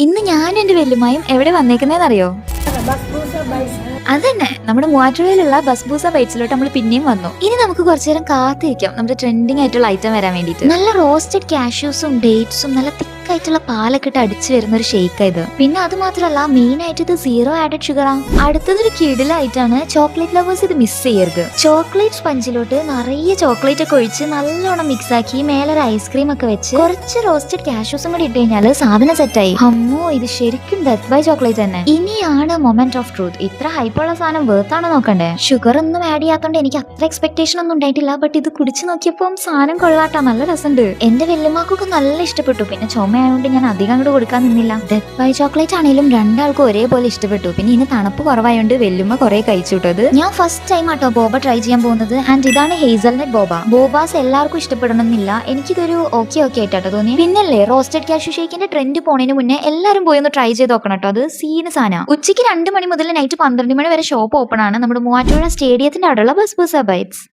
ഇന്ന് ഞാനും എന്റെ വല്യമ്മയും എവിടെ വന്നേക്കുന്നതെന്നറിയോ? അതന്നെ നമ്മുടെ മൂവാറ്റുപുഴയിലുള്ള ബസ്ബൂസ ബൈറ്റ്സിലോട്ട് നമ്മൾ പിന്നെയും വന്നു. ഇനി നമുക്ക് കുറച്ചു നേരം കാത്തിരിക്കാം നമ്മുടെ ട്രെൻഡിങ് ആയിട്ടുള്ള ഐറ്റം വരാൻ വേണ്ടിയിട്ട്. നല്ല റോസ്റ്റഡ് കാഷ്യൂസും ഡേറ്റ്സും നല്ല തിക്കായിട്ടുള്ള പാലൊക്കെ ഇട്ട് അടിച്ചു വരുന്ന ഒരു ഷേക്ക് ഇത്. പിന്നെ അത് മാത്രമല്ല, മെയിൻ ആയിട്ട് ഇത് 0 ആഡഡ് ഷുഗറാണ്. അടുത്തതൊരു കിടിലായിട്ടാണ്. ചോക്ലേറ്റ് ലവേഴ്സ് ഇത് മിസ് ചെയ്യരുത്. ചോക്ലേറ്റ് സ്പഞ്ചിലോട്ട് നിറയെ ചോക്ലേറ്റ് ഒക്കെ ഒഴിച്ച് നല്ലോണം മിക്സ് ആക്കി മേലെ ഒരു ഐസ്ക്രീം ഒക്കെ വെച്ച് കുറച്ച് റോസ്റ്റഡ് കാഷ്യൂസും കൂടി ഇട്ട് കഴിഞ്ഞാൽ സാധനം സെറ്റായി. അമ്മോ, ഇത് ശരിക്കും ഡെത്ത് ബൈ ചോക്ലേറ്റ് തന്നെ. ഇനിയാണ് മൊമെന്റ് ഓഫ് ട്രൂത്ത്. ഇത്ര ഹൈപ്പുള്ള സാധനം വേർത്താണോ നോക്കണ്ടേ? ഷുഗർ ഒന്നും ആഡ് ചെയ്യാത്തോണ്ട് എനിക്ക് അത്ര എക്സ്പെക്ടേഷൻ ഒന്നും ഉണ്ടായിട്ടില്ല. ബട്ട് ഇത് കുടിച്ചു നോക്കിയപ്പോൾ സാധനം കൊള്ളാട്ടാ, നല്ല രസമുണ്ട്. എന്റെ വല്യമ്മക്കൊക്കെ നല്ല ഇഷ്ടപ്പെട്ടു. പിന്നെ ചുമയായതുകൊണ്ട് ഞാൻ അധികം അങ്ങോട്ട് കൊടുക്കാൻ നിന്നില്ല. ഡെത്ത് ബൈ ചോക്ലേറ്റ് ആണെങ്കിലും രണ്ടാൾക്കും ഒരേപോലെ ഇഷ്ടപ്പെട്ടു. പിന്നെ ഇതിന് തണുപ്പ് കുറവായോണ്ട് വല്യമ്മ കുറെ കഴിച്ചു വിട്ടത്. ഞാൻ ഫസ്റ്റ് ടൈം ആട്ടോ ബോബ ട്രൈ ചെയ്യാൻ പോകുന്നത്. ആൻഡ് ഇതാണ് ഹേസൽനട്ട് ബോബ. ബോബാസ് എല്ലാവർക്കും ഇഷ്ടപ്പെടണമെന്നില്ല. എനിക്കിതൊരു ഓക്കെ ആയിട്ടാട്ടോ തോന്നി. പിന്നല്ലേ റോസ്റ്റഡ് കാഷ്യൂ ഷേക്കിന്റെ ട്രെൻഡ് പോണതിന് മുന്നേ എല്ലാവരും പോയി ഒന്ന് ട്രൈ ചെയ്ത് നോക്കണം കേട്ടോ. അത് സീന് സാധനം. ഉച്ചയ്ക്ക് 2 മണി മുതൽ നൈറ്റ് 12 മണി വരെ ഷോപ്പ് ഓപ്പൺ ആണ്. നമ്മുടെ മൂവാറ്റുപുഴ സ്റ്റേഡിയത്തിന്റെ അവിടെയുള്ള ബസ്ബൂസ ബൈറ്റ്സ്.